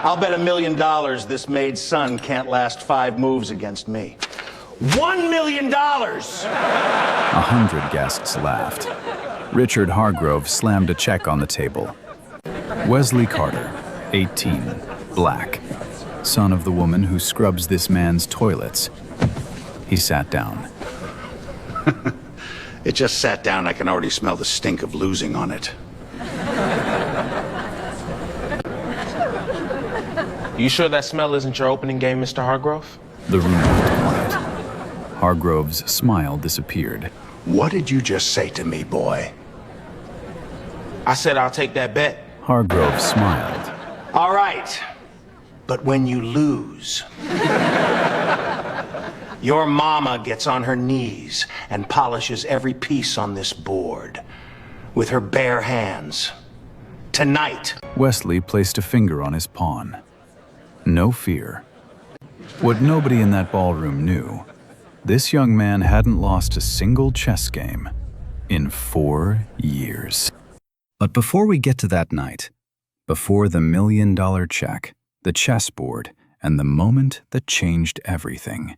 I'll bet $1 million this Maid's son can't last 5 moves against me. $1 million! 100 guests laughed. Richard Hargrove slammed a check on the table. Wesley Carter, 18, black, son of the woman who scrubs this man's toilets. He sat down. It just sat down. I can already smell the stink of losing on it. You sure that smell isn't your opening game, Mr. Hargrove? The room went quiet. Hargrove's smile disappeared. What did you just say to me, boy? I said I'll take that bet. Hargrove smiled. All right. But when you lose, your mama gets on her knees and polishes every piece on this board with her bare hands. Tonight. Wesley placed a finger on his pawn. No fear. What nobody in that ballroom knew, this young man hadn't lost a single chess game in 4 years. But before we get to that night, before the $1 million check, the chessboard, and the moment that changed everything,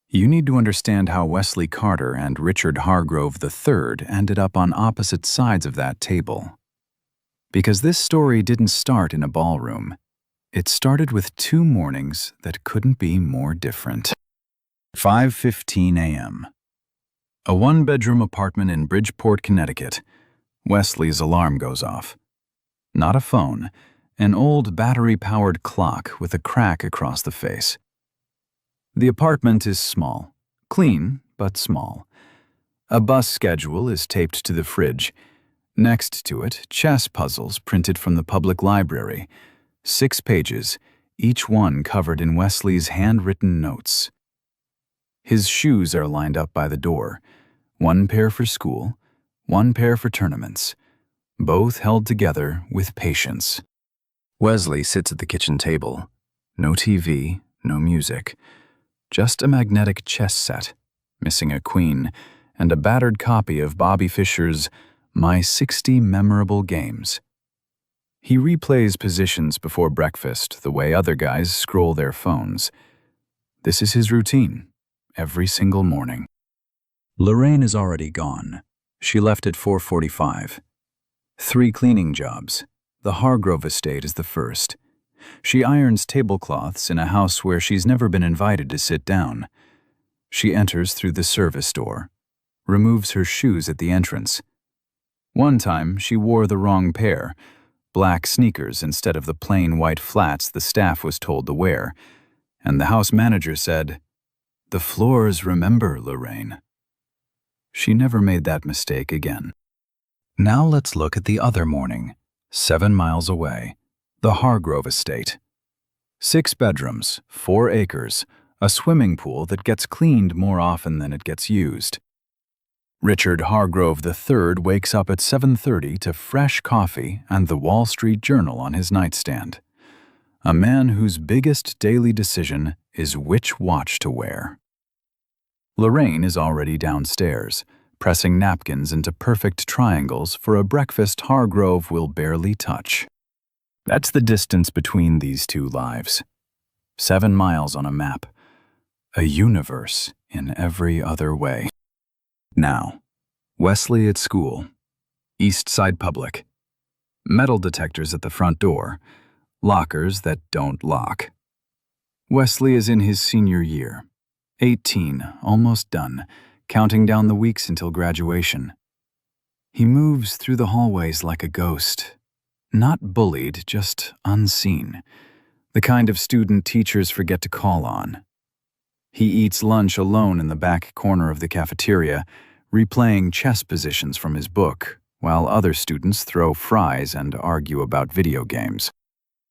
you need to understand how Wesley Carter and Richard Hargrove III ended up on opposite sides of that table. Because this story didn't start in a ballroom. It started with 2 mornings that couldn't be more different. 5:15 a.m. A 1-bedroom apartment in Bridgeport, Connecticut. Wesley's alarm goes off. Not a phone, an old battery-powered clock with a crack across the face. The apartment is small, clean but small. A bus schedule is taped to the fridge. Next to it, chess puzzles printed from the public library. 6 pages, each one covered in Wesley's handwritten notes. His shoes are lined up by the door, 1 pair for school, 1 pair for tournaments, both held together with patience. Wesley sits at the kitchen table. No TV, no music, just a magnetic chess set, missing a queen, and a battered copy of Bobby Fischer's My 60 Memorable Games. He replays positions before breakfast the way other guys scroll their phones. This is his routine, every single morning. Lorraine is already gone. She left at 4:45. 3 cleaning jobs. The Hargrove estate is the first. She irons tablecloths in a house where she's never been invited to sit down. She enters through the service door, removes her shoes at the entrance. One time, she wore the wrong pair, black sneakers instead of the plain white flats the staff was told to wear, and the house manager said, "The floors remember, Lorraine." She never made that mistake again. Now let's look at the other morning, 7 miles away, the Hargrove estate. 6 bedrooms, 4 acres, a swimming pool that gets cleaned more often than it gets used. Richard Hargrove III wakes up at 7:30 to fresh coffee and the Wall Street Journal on his nightstand. A man whose biggest daily decision is which watch to wear. Lorraine is already downstairs, pressing napkins into perfect triangles for a breakfast Hargrove will barely touch. That's the distance between these 2 lives. 7 miles on a map. A universe in every other way. Now, Wesley at school. East Side Public. Metal detectors at the front door. Lockers that don't lock. Wesley is in his senior year. 18, almost done, counting down the weeks until graduation. He moves through the hallways like a ghost. Not bullied, just unseen. The kind of student teachers forget to call on. He eats lunch alone in the back corner of the cafeteria, replaying chess positions from his book, while other students throw fries and argue about video games.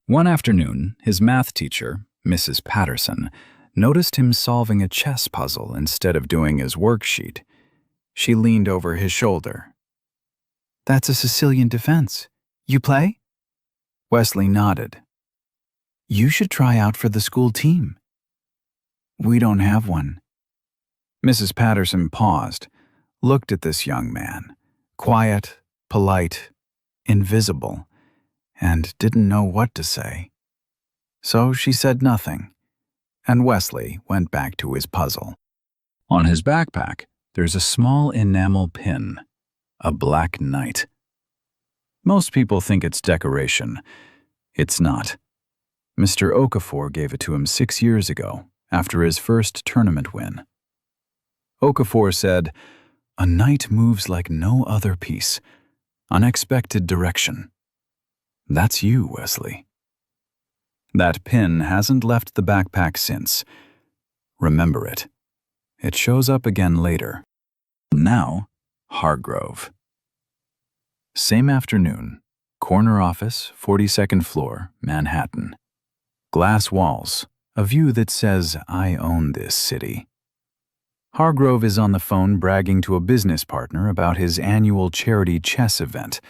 One afternoon, his math teacher, Mrs. Patterson, noticed him solving a chess puzzle instead of doing his worksheet. She leaned over his shoulder. "That's a Sicilian defense. You play?" Wesley nodded. "You should try out for the school team." "We don't have one." Mrs. Patterson paused, looked at this young man, quiet, polite, invisible, and didn't know what to say. So she said nothing, and Wesley went back to his puzzle. On his backpack, there's a small enamel pin, a black knight. Most people think it's decoration. It's not. Mr. Okafor gave it to him 6 years ago, after his first tournament win. Okafor said, "A knight moves like no other piece. Unexpected direction." That's you, Wesley. That pin hasn't left the backpack since. Remember it. It shows up again later. Now, Hargrove. Same afternoon, corner office, 42nd floor, Manhattan. Glass walls, a view that says, "I own this city." Hargrove is on the phone bragging to a business partner about his annual charity chess event,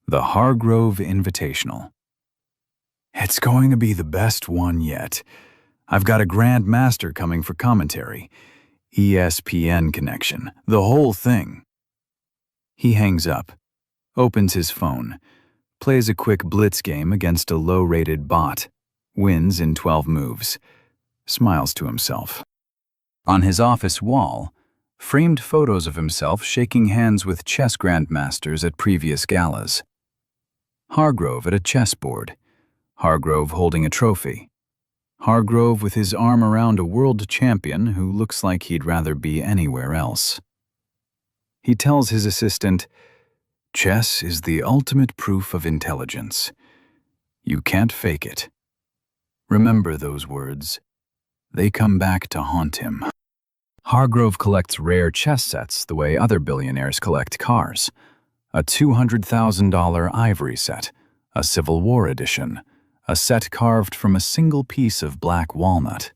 the Hargrove Invitational. "It's going to be the best one yet. I've got a Grand Master coming for commentary. ESPN connection, the whole thing." He hangs up, opens his phone, plays a quick blitz game against a low-rated bot, wins in 12 moves, smiles to himself. On his office wall, framed photos of himself shaking hands with chess grandmasters at previous galas. Hargrove at a chessboard, Hargrove holding a trophy, Hargrove with his arm around a world champion who looks like he'd rather be anywhere else. He tells his assistant, "Chess is the ultimate proof of intelligence. You can't fake it." Remember those words. They come back to haunt him. Hargrove collects rare chess sets the way other billionaires collect cars. A $200,000 ivory set, a Civil War edition, a set carved from a single piece of black walnut.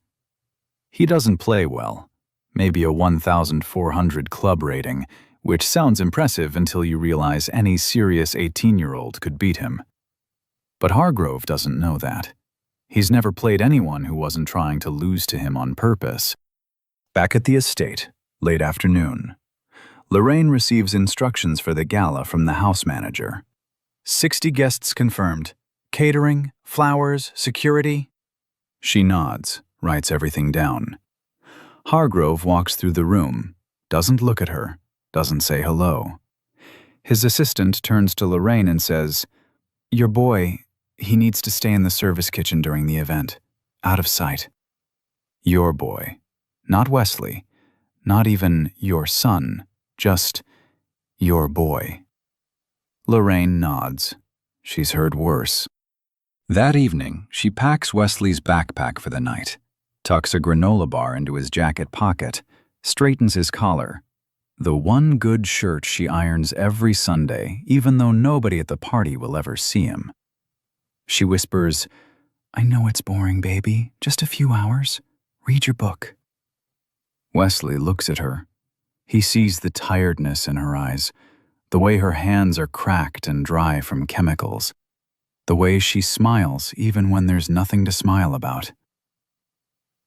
He doesn't play well, maybe a 1,400 club rating, which sounds impressive until you realize any serious 18-year-old could beat him. But Hargrove doesn't know that. He's never played anyone who wasn't trying to lose to him on purpose. Back at the estate, late afternoon, Lorraine receives instructions for the gala from the house manager. 60 guests confirmed. Catering, flowers, security. She nods, writes everything down. Hargrove walks through the room, doesn't look at her, doesn't say hello. His assistant turns to Lorraine and says, "Your boy, he needs to stay in the service kitchen during the event. Out of sight." Your boy. Not Wesley. Not even your son. Just your boy. Lorraine nods. She's heard worse. That evening, she packs Wesley's backpack for the night, tucks a granola bar into his jacket pocket, straightens his collar. The one good shirt she irons every Sunday, even though nobody at the party will ever see him. She whispers, "I know it's boring, baby. Just a few hours. Read your book." Wesley looks at her. He sees the tiredness in her eyes, the way her hands are cracked and dry from chemicals, the way she smiles even when there's nothing to smile about.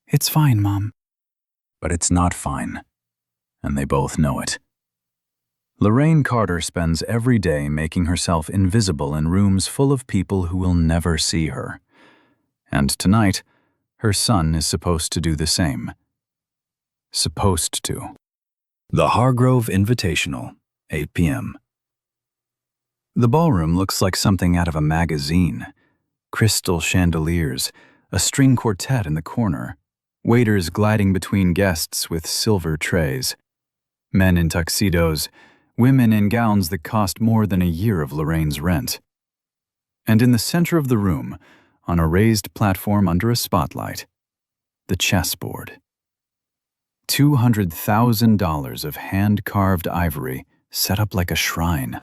"It's fine, Mom." But it's not fine, and they both know it. Lorraine Carter spends every day making herself invisible in rooms full of people who will never see her. And tonight, her son is supposed to do the same. Supposed to. The Hargrove Invitational, 8 p.m. The ballroom looks like something out of a magazine. Crystal chandeliers, a string quartet in the corner, waiters gliding between guests with silver trays, men in tuxedos, women in gowns that cost more than a year of Lorraine's rent. And in the center of the room, on a raised platform under a spotlight, the chessboard. $200,000 of hand-carved ivory set up like a shrine.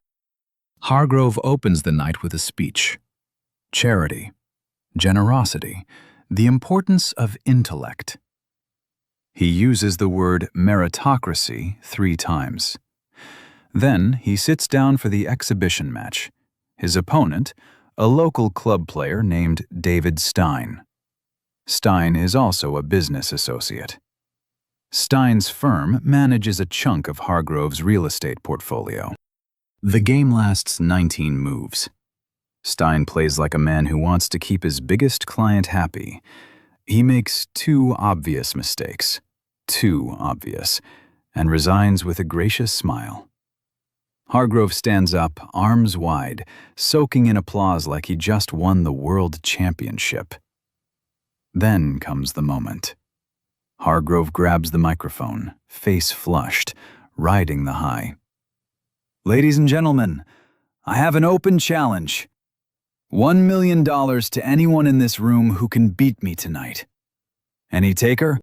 Hargrove opens the night with a speech. Charity, generosity, the importance of intellect. He uses the word meritocracy 3 times. Then he sits down for the exhibition match. His opponent, a local club player named David Stein. Stein is also a business associate. Stein's firm manages a chunk of Hargrove's real estate portfolio. The game lasts 19 moves. Stein plays like a man who wants to keep his biggest client happy. He makes two obvious mistakes, too obvious, and resigns with a gracious smile. Hargrove stands up, arms wide, soaking in applause like he just won the world championship. Then comes the moment. Hargrove grabs the microphone, face flushed, riding the high. "Ladies and gentlemen, I have an open challenge. $1 million to anyone in this room who can beat me tonight. Any taker?"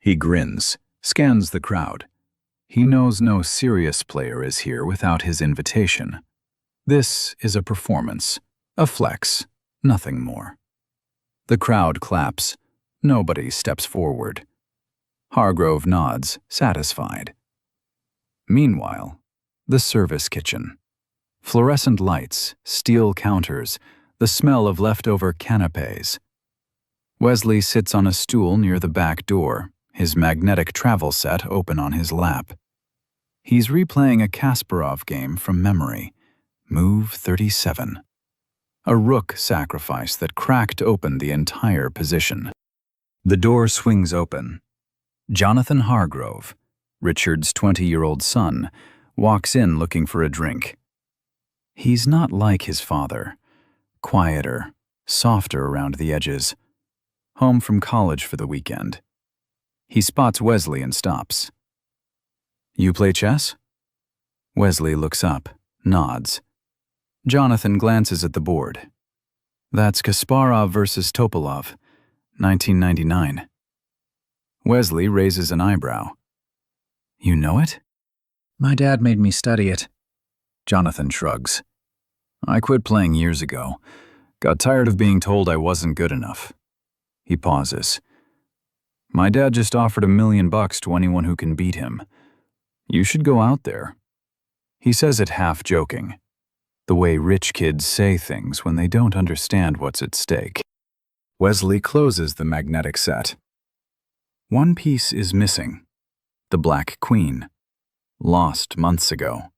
He grins, scans the crowd. He knows no serious player is here without his invitation. This is a performance, a flex, nothing more. The crowd claps. Nobody steps forward. Hargrove nods, satisfied. Meanwhile, the service kitchen. Fluorescent lights, steel counters, the smell of leftover canapés. Wesley sits on a stool near the back door, his magnetic travel set open on his lap. He's replaying a Kasparov game from memory, move 37. A rook sacrifice that cracked open the entire position. The door swings open. Jonathan Hargrove, Richard's 20-year-old son, walks in looking for a drink. He's not like his father, quieter, softer around the edges. Home from college for the weekend. He spots Wesley and stops. "You play chess?" Wesley looks up, nods. Jonathan glances at the board. "That's Kasparov versus Topalov, 1999. Wesley raises an eyebrow. "You know it?" "My dad made me study it." Jonathan shrugs. "I quit playing years ago. Got tired of being told I wasn't good enough." He pauses. "My dad just offered $1 million to anyone who can beat him. You should go out there." He says it half joking, the way rich kids say things when they don't understand what's at stake. Wesley closes the magnetic set. One piece is missing. The Black Queen. Lost months ago.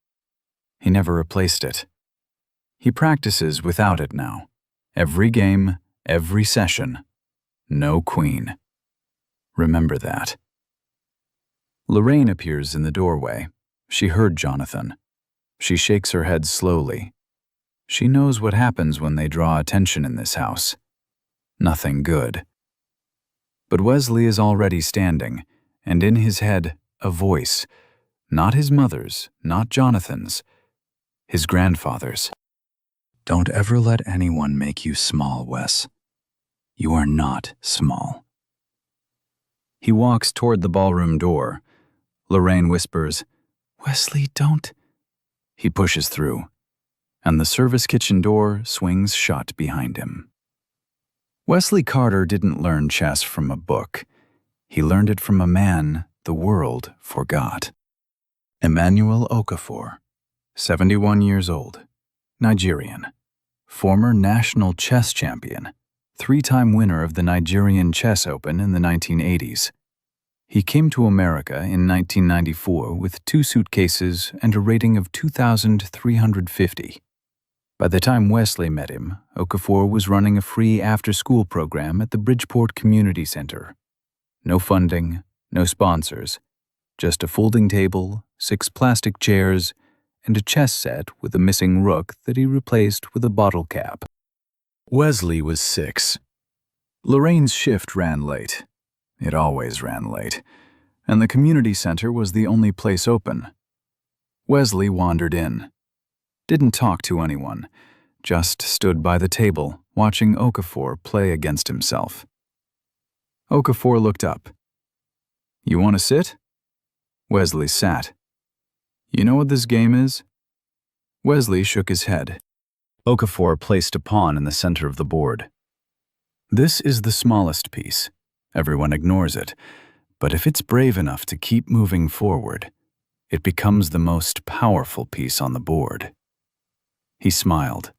He never replaced it. He practices without it now. Every game, every session. No queen. Remember that. Lorraine appears in the doorway. She heard Jonathan. She shakes her head slowly. She knows what happens when they draw attention in this house. Nothing good. But Wesley is already standing, and in his head, a voice. Not his mother's, not Jonathan's. His grandfather's. "Don't ever let anyone make you small, Wes. You are not small." He walks toward the ballroom door. Lorraine whispers, "Wesley, don't." He pushes through, and the service kitchen door swings shut behind him. Wesley Carter didn't learn chess from a book. He learned it from a man the world forgot. Emmanuel Okafor, 71 years old, Nigerian, former national chess champion, 3-time winner of the Nigerian Chess Open in the 1980s. He came to America in 1994 with 2 suitcases and a rating of 2,350. By the time Wesley met him, Okafor was running a free after-school program at the Bridgeport Community Center. No funding, no sponsors, just a folding table, 6 plastic chairs, and a chess set with a missing rook that he replaced with a bottle cap. Wesley was 6. Lorraine's shift ran late. It always ran late, and the community center was the only place open. Wesley wandered in. Didn't talk to anyone, just stood by the table, watching Okafor play against himself. Okafor looked up. "You want to sit?" Wesley sat. "You know what this game is?" Wesley shook his head. Okafor placed a pawn in the center of the board. "This is the smallest piece. Everyone ignores it, but if it's brave enough to keep moving forward, it becomes the most powerful piece on the board." He smiled.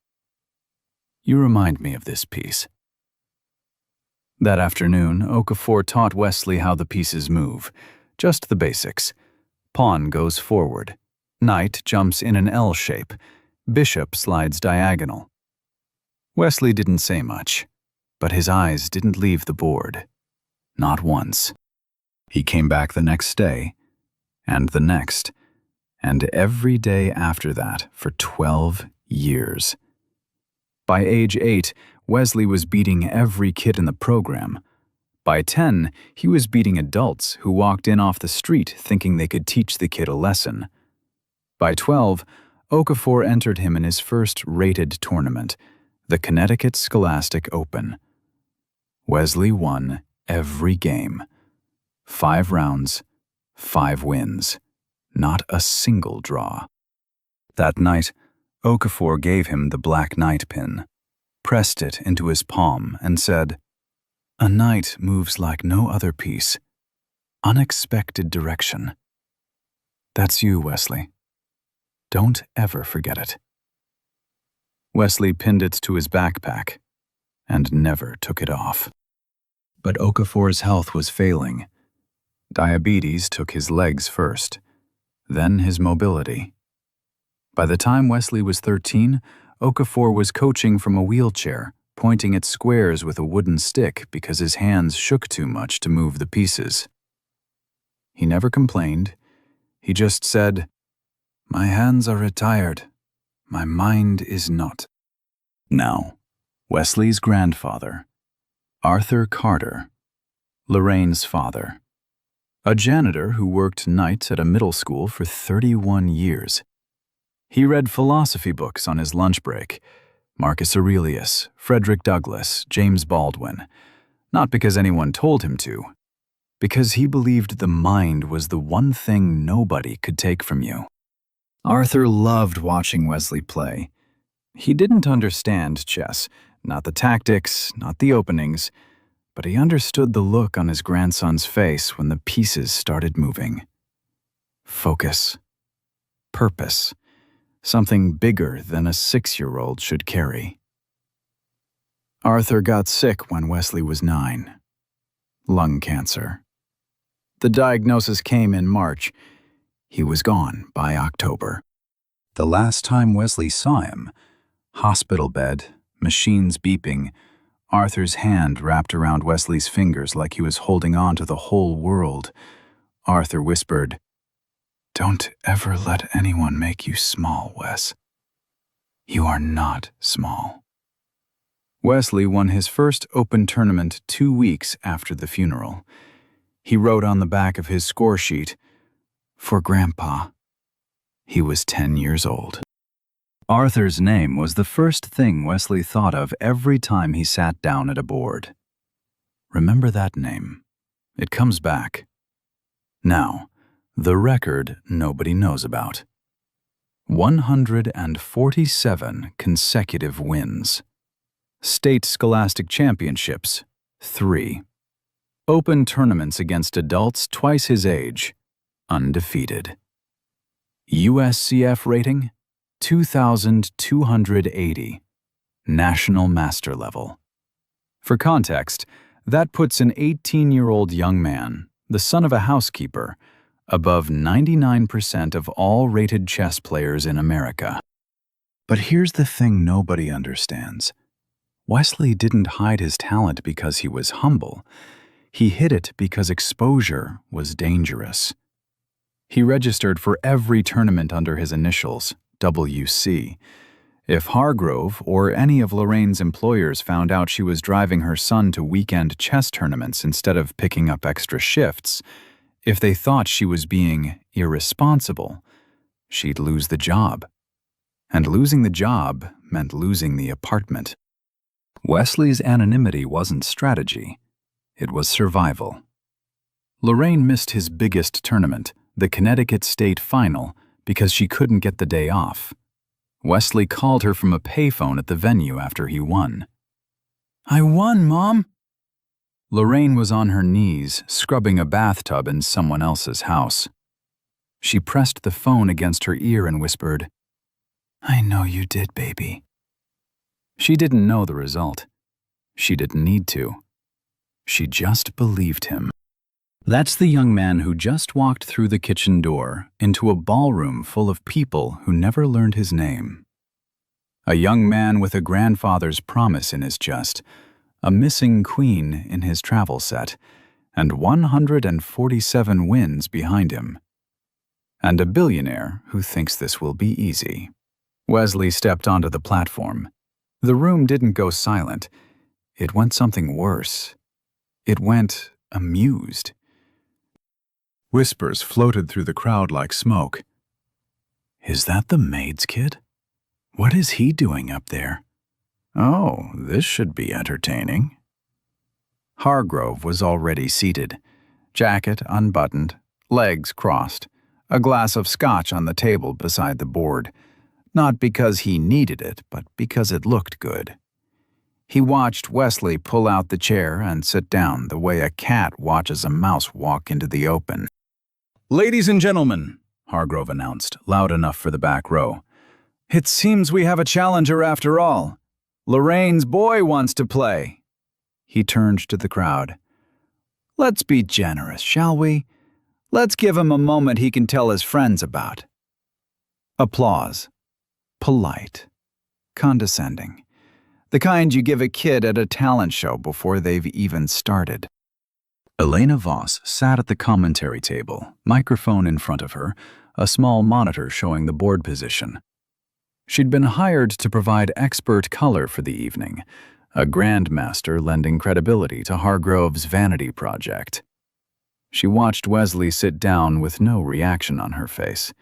"You remind me of this piece." That afternoon, Okafor taught Wesley how the pieces move, just the basics. Pawn goes forward. Knight jumps in an L shape. Bishop slides diagonal. Wesley didn't say much, but his eyes didn't leave the board. Not once. He came back the next day, and the next, and every day after that for 12 years. By age 8, Wesley was beating every kid in the program. By 10, he was beating adults who walked in off the street thinking they could teach the kid a lesson. By 12, Okafor entered him in his first rated tournament, the Connecticut Scholastic Open. Wesley won every game. 5 rounds, 5 wins. Not a single draw. That night, Okafor gave him the Black Knight pin, pressed it into his palm, and said, "A knight moves like no other piece. Unexpected direction. That's you, Wesley. Don't ever forget it." Wesley pinned it to his backpack and never took it off. But Okafor's health was failing. Diabetes took his legs first, then his mobility. By the time Wesley was 13, Okafor was coaching from a wheelchair, pointing at squares with a wooden stick because his hands shook too much to move the pieces. He never complained. He just said, "My hands are retired. My mind is not." Now, Wesley's grandfather, Arthur Carter, Lorraine's father, a janitor who worked nights at a middle school for 31 years. He read philosophy books on his lunch break, Marcus Aurelius, Frederick Douglass, James Baldwin, not because anyone told him to, because he believed the mind was the one thing nobody could take from you. Arthur loved watching Wesley play. He didn't understand chess, not the tactics, not the openings, but he understood the look on his grandson's face when the pieces started moving. Focus. Purpose. Something bigger than a 6-year-old should carry. Arthur got sick when Wesley was 9. Lung cancer. The diagnosis came in March. He was gone by October. The last time Wesley saw him, hospital bed, machines beeping, Arthur's hand wrapped around Wesley's fingers like he was holding on to the whole world. Arthur whispered, "Don't ever let anyone make you small, Wes. You are not small." Wesley won his first open tournament 2 weeks after the funeral. He wrote on the back of his score sheet, "For Grandpa." He was 10 years old. Arthur's name was the first thing Wesley thought of every time he sat down at a board. Remember that name. It comes back. Now, the record nobody knows about. 147 consecutive wins. State Scholastic Championships, 3. Open tournaments against adults twice his age, undefeated. USCF rating, 2,280. National Master level. For context, that puts an 18-year-old young man, the son of a housekeeper, above 99% of all rated chess players in America. But here's the thing nobody understands. Wesley didn't hide his talent because he was humble. He hid it because exposure was dangerous. He registered for every tournament under his initials, WC. If Hargrove or any of Lorraine's employers found out she was driving her son to weekend chess tournaments instead of picking up extra shifts, if they thought she was being irresponsible, she'd lose the job. And losing the job meant losing the apartment. Wesley's anonymity wasn't strategy. It was survival. Lorraine missed his biggest tournament, the Connecticut State Final, because she couldn't get the day off. Wesley called her from a payphone at the venue after he won. "I won, Mom!" Lorraine was on her knees, scrubbing a bathtub in someone else's house. She pressed the phone against her ear and whispered, "I know you did, baby." She didn't know the result. She didn't need to. She just believed him. That's the young man who just walked through the kitchen door into a ballroom full of people who never learned his name. A young man with a grandfather's promise in his chest, a missing queen in his travel set, and 147 wins behind him. And a billionaire who thinks this will be easy. Wesley stepped onto the platform. The room didn't go silent. It went something worse. It went amused. Whispers floated through the crowd like smoke. Is that the Maid's kid? What is he doing up there? Oh, this should be entertaining. Hargrove was already seated, jacket unbuttoned, legs crossed, a glass of scotch on the table beside the board, not because he needed it, but because it looked good. He watched Wesley pull out the chair and sit down the way a cat watches a mouse walk into the open. "Ladies and gentlemen," Hargrove announced, loud enough for the back row, "it seems we have a challenger after all. Lorraine's boy wants to play." He turned to the crowd. "Let's be generous, shall we? Let's give him a moment he can tell his friends about." Applause. Polite. Condescending. The kind you give a kid at a talent show before they've even started. Elena Voss sat at the commentary table, microphone in front of her, a small monitor showing the board position. She'd been hired to provide expert color for the evening, a grandmaster lending credibility to Hargrove's vanity project. She watched Wesley sit down with no reaction on her face.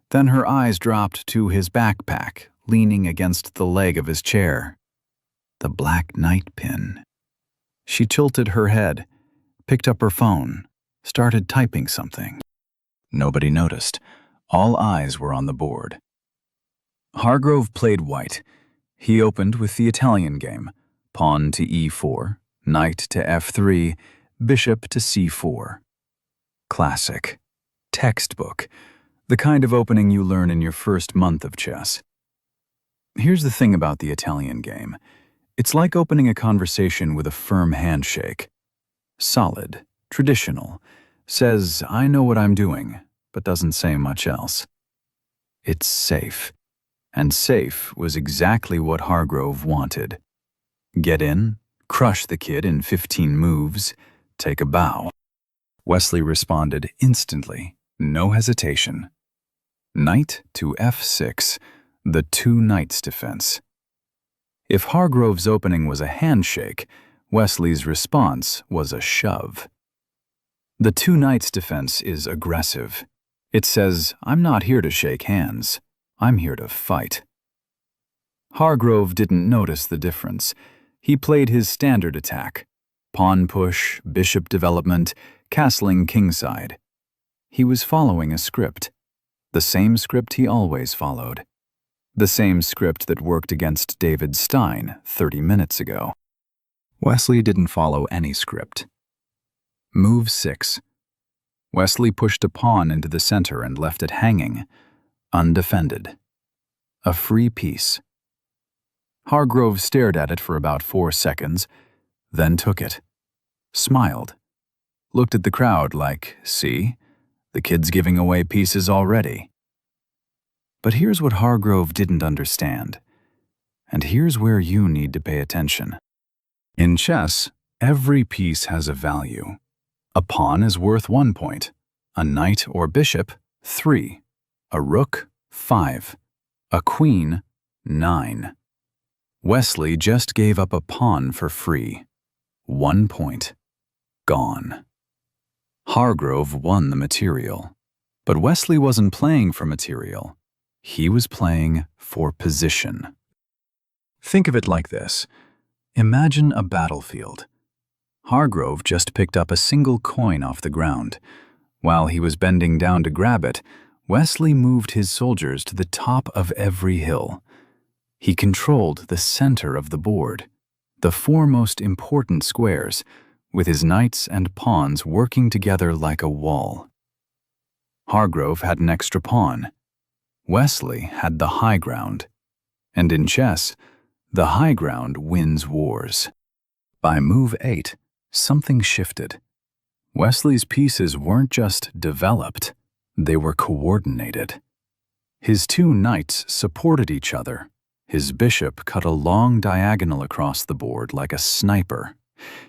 Then her eyes dropped to his backpack, leaning against the leg of his chair. The black night pin. She tilted her head, picked up her phone, started typing something. Nobody noticed. All eyes were on the board. Hargrove played white. He opened with the Italian game, pawn to e4, knight to f3, bishop to c4. Classic. Textbook. The kind of opening you learn in your first month of chess. Here's the thing about the Italian game. It's like opening a conversation with a firm handshake. Solid, traditional, says, "I know what I'm doing," but doesn't say much else. It's safe. And safe was exactly what Hargrove wanted. Get in, crush the kid in 15 moves, take a bow. Wesley responded instantly, no hesitation. Knight to f6, the two knights defense. If Hargrove's opening was a handshake, Wesley's response was a shove. The two knights defense is aggressive. It says, "I'm not here to shake hands. I'm here to fight." Hargrove didn't notice the difference. He played his standard attack. Pawn push, bishop development, castling kingside. He was following a script. The same script he always followed. The same script that worked against David Stein 30 minutes ago. Wesley didn't follow any script. Move 6. Wesley pushed a pawn into the center and left it hanging, undefended. A free piece. Hargrove stared at it for about 4 seconds, then took it. Smiled. Looked at the crowd like, "See, the kid's giving away pieces already." But here's what Hargrove didn't understand. And here's where you need to pay attention. In chess, every piece has a value. A pawn is worth 1 point, a knight or bishop, 3, a rook, 5, a queen, 9. Wesley just gave up a pawn for free. 1 point. Gone. Hargrove won the material. But Wesley wasn't playing for material. He was playing for position. Think of it like this. Imagine a battlefield. Hargrove just picked up a single coin off the ground. While he was bending down to grab it, Wesley moved his soldiers to the top of every hill. He controlled the center of the board, the 4 most important squares, with his knights and pawns working together like a wall. Hargrove had an extra pawn. Wesley had the high ground. And in chess, the high ground wins wars. By move 8, something shifted. Wesley's pieces weren't just developed, they were coordinated. His 2 knights supported each other. His bishop cut a long diagonal across the board like a sniper.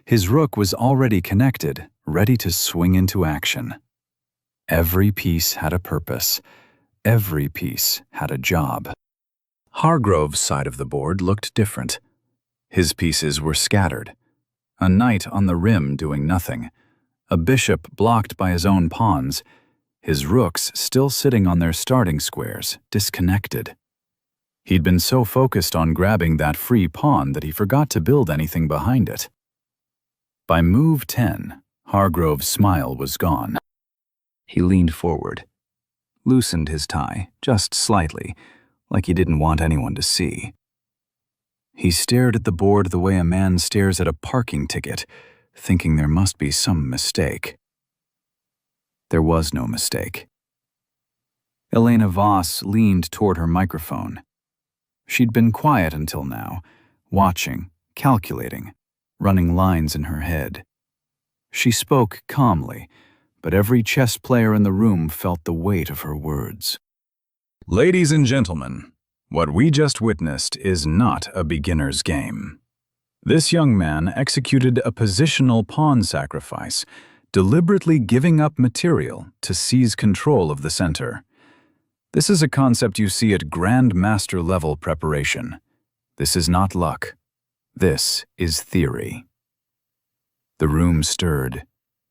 His rook was already connected, ready to swing into action. Every piece had a purpose. Every piece had a job. Hargrove's side of the board looked different. His pieces were scattered. A knight on the rim doing nothing. A bishop blocked by his own pawns. His rooks still sitting on their starting squares, disconnected. He'd been so focused on grabbing that free pawn that he forgot to build anything behind it. By move 10, Hargrove's smile was gone. He leaned forward, loosened his tie just slightly, like he didn't want anyone to see. He stared at the board the way a man stares at a parking ticket, thinking there must be some mistake. There was no mistake. Elena Voss leaned toward her microphone. She'd been quiet until now, watching, calculating, running lines in her head. She spoke calmly, but every chess player in the room felt the weight of her words. Ladies and gentlemen, what we just witnessed is not a beginner's game. This young man executed a positional pawn sacrifice, deliberately giving up material to seize control of the center. This is a concept you see at grandmaster level preparation. This is not luck. This is theory. The room stirred.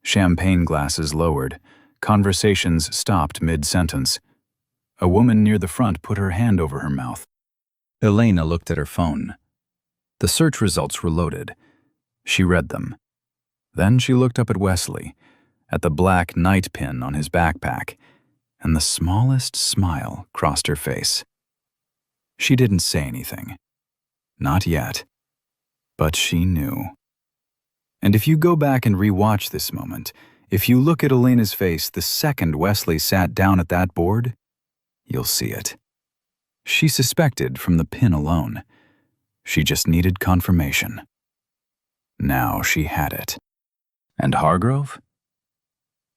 Champagne glasses lowered. Conversations stopped mid-sentence. A woman near the front put her hand over her mouth. Elena looked at her phone. The search results were loaded. She read them. Then she looked up at Wesley, at the black knight pin on his backpack, and the smallest smile crossed her face. She didn't say anything. Not yet. But she knew. And if you go back and rewatch this moment, if you look at Elena's face the second Wesley sat down at that board, you'll see it. She suspected from the pin alone. She just needed confirmation. Now she had it. And Hargrove?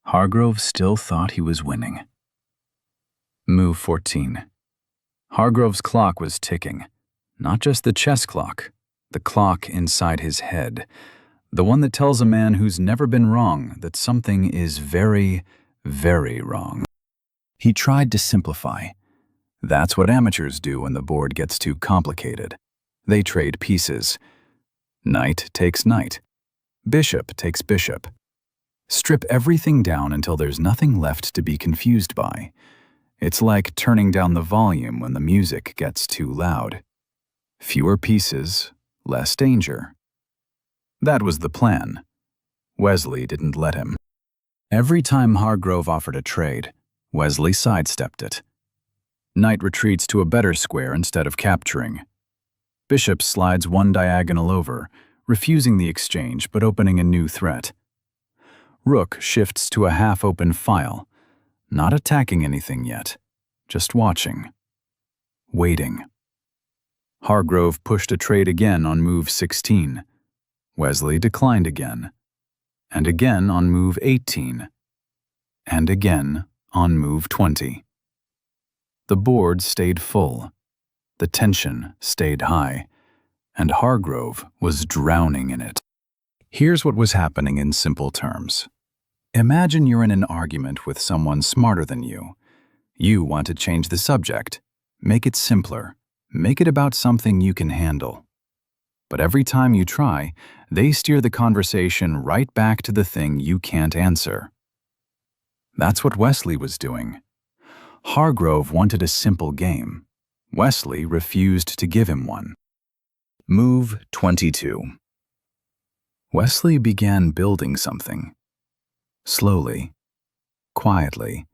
Hargrove still thought he was winning. Move 14. Hargrove's clock was ticking. Not just the chess clock, the clock inside his head. The one that tells a man who's never been wrong that something is very, very wrong. He tried to simplify. That's what amateurs do when the board gets too complicated. They trade pieces. Knight takes knight. Bishop takes bishop. Strip everything down until there's nothing left to be confused by. It's like turning down the volume when the music gets too loud. Fewer pieces, less danger. That was the plan. Wesley didn't let him. Every time Hargrove offered a trade, Wesley sidestepped it. Knight retreats to a better square instead of capturing. Bishop slides one diagonal over, refusing the exchange but opening a new threat. Rook shifts to a half-open file, not attacking anything yet, just watching. Waiting. Hargrove pushed a trade again on move 16. Wesley declined again. And again on move 18. And again on move 20. The board stayed full. The tension stayed high. And Hargrove was drowning in it. Here's what was happening in simple terms. Imagine you're in an argument with someone smarter than you. You want to change the subject. Make it simpler. Make it about something you can handle. But every time you try, they steer the conversation right back to the thing you can't answer. That's what Wesley was doing. Hargrove wanted a simple game. Wesley refused to give him one. Move 22. Wesley began building something. Slowly, quietly,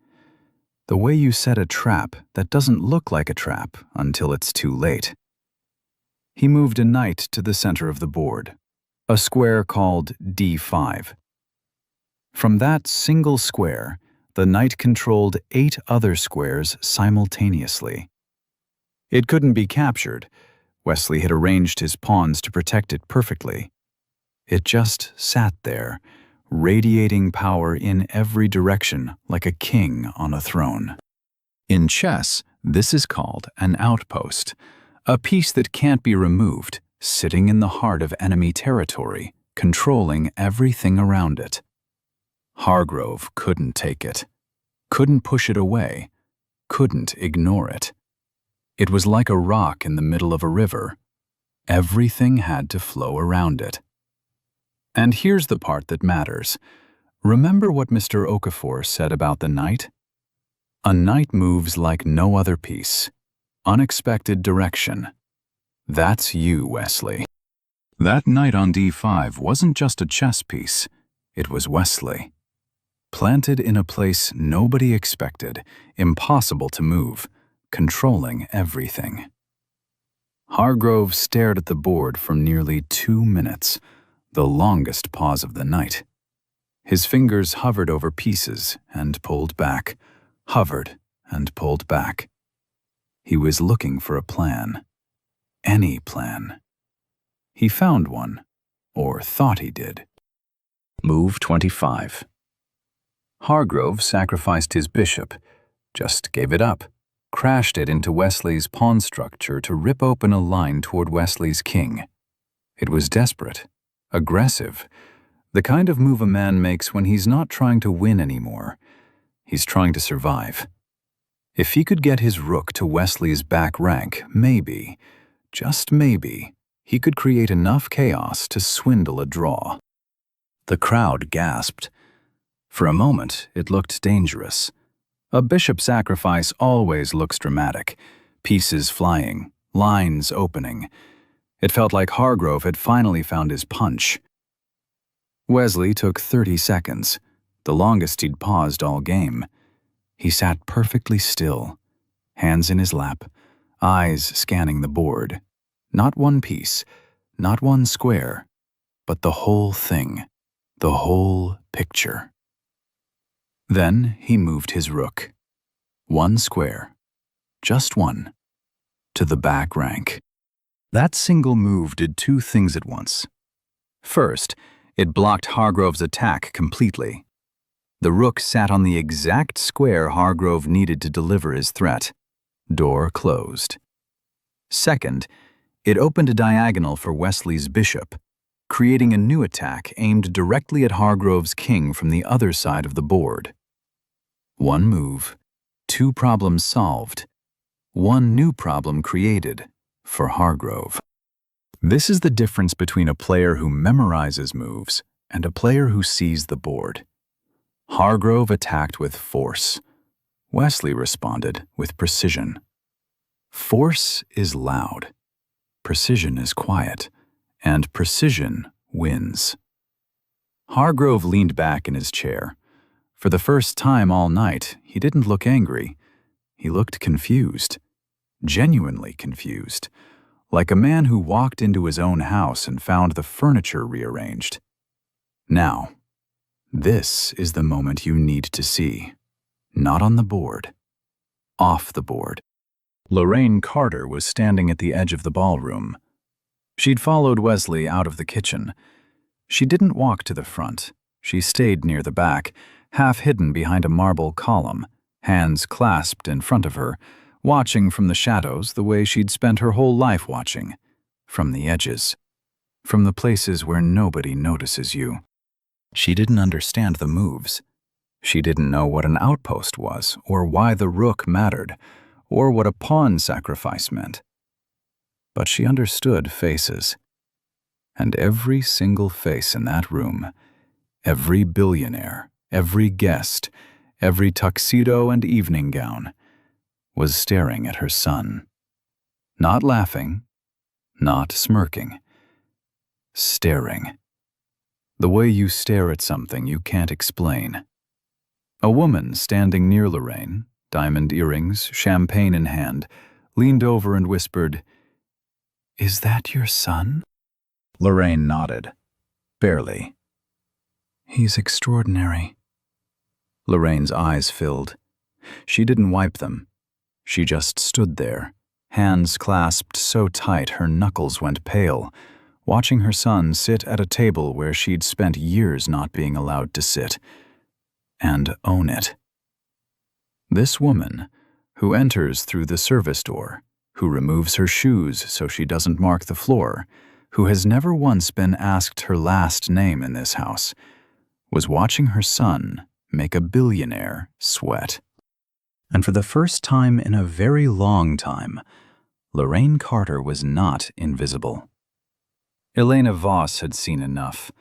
the way you set a trap that doesn't look like a trap until it's too late. He moved a knight to the center of the board, a square called D5. From that single square, the knight controlled 8 other squares simultaneously. It couldn't be captured. Wesley had arranged his pawns to protect it perfectly. It just sat there, radiating power in every direction like a king on a throne. In chess, this is called an outpost, A piece that can't be removed, sitting in the heart of enemy territory, controlling everything around it. Hargrove couldn't take it, couldn't push it away, couldn't ignore it. It was like a rock in the middle of a river. Everything had to flow around it. And here's the part that matters. Remember what Mr. Okafor said about the night? A night moves like no other piece. Unexpected direction. That's you, Wesley. That knight on D5 wasn't just a chess piece. It was Wesley. Planted in a place nobody expected, impossible to move, controlling everything. Hargrove stared at the board for nearly 2 minutes, the longest pause of the night. His fingers hovered over pieces and pulled back, hovered and pulled back. He was looking for a plan. Any plan. He found one, or thought he did. Move 25. Hargrove sacrificed his bishop, just gave it up, crashed it into Wesley's pawn structure to rip open a line toward Wesley's king. It was desperate, aggressive, the kind of move a man makes when he's not trying to win anymore. He's trying to survive. If he could get his rook to Wesley's back rank, maybe, just maybe, he could create enough chaos to swindle a draw. The crowd gasped. For a moment, it looked dangerous. A bishop sacrifice always looks dramatic, pieces flying, lines opening. It felt like Hargrove had finally found his punch. Wesley took 30 seconds, the longest he'd paused all game. He sat perfectly still, hands in his lap, eyes scanning the board. Not one piece, not one square, but the whole thing, the whole picture. Then he moved his rook. One square, just one, to the back rank. That single move did 2 things at once. First, it blocked Hargrove's attack completely. The rook sat on the exact square Hargrove needed to deliver his threat. Door closed. Second, it opened a diagonal for Wesley's bishop, creating a new attack aimed directly at Hargrove's king from the other side of the board. One move, 2 problems solved, 1 new problem created for Hargrove. This is the difference between a player who memorizes moves and a player who sees the board. Hargrove attacked with force. Wesley responded with precision. Force is loud. Precision is quiet. And precision wins. Hargrove leaned back in his chair. For the first time all night, he didn't look angry. He looked confused. Genuinely confused. Like a man who walked into his own house and found the furniture rearranged. Now, this is the moment you need to see. Not on the board. Off the board. Lorraine Carter was standing at the edge of the ballroom. She'd followed Wesley out of the kitchen. She didn't walk to the front. She stayed near the back, half hidden behind a marble column, hands clasped in front of her, watching from the shadows the way she'd spent her whole life watching, from the edges, from the places where nobody notices you. She didn't understand the moves. She didn't know what an outpost was, or why the rook mattered, or what a pawn sacrifice meant. But she understood faces. And every single face in that room, every billionaire, every guest, every tuxedo and evening gown, was staring at her son. Not laughing, not smirking. Staring. The way you stare at something you can't explain. A woman standing near Lorraine, diamond earrings, champagne in hand, leaned over and whispered, "Is that your son?" Lorraine nodded. Barely. "He's extraordinary." Lorraine's eyes filled. She didn't wipe them. She just stood there, hands clasped so tight her knuckles went pale, watching her son sit at a table where she'd spent years not being allowed to sit, and own it. This woman, who enters through the service door, who removes her shoes so she doesn't mark the floor, who has never once been asked her last name in this house, was watching her son make a billionaire sweat. And for the first time in a very long time, Lorraine Carter was not invisible. Elena Voss had seen enough.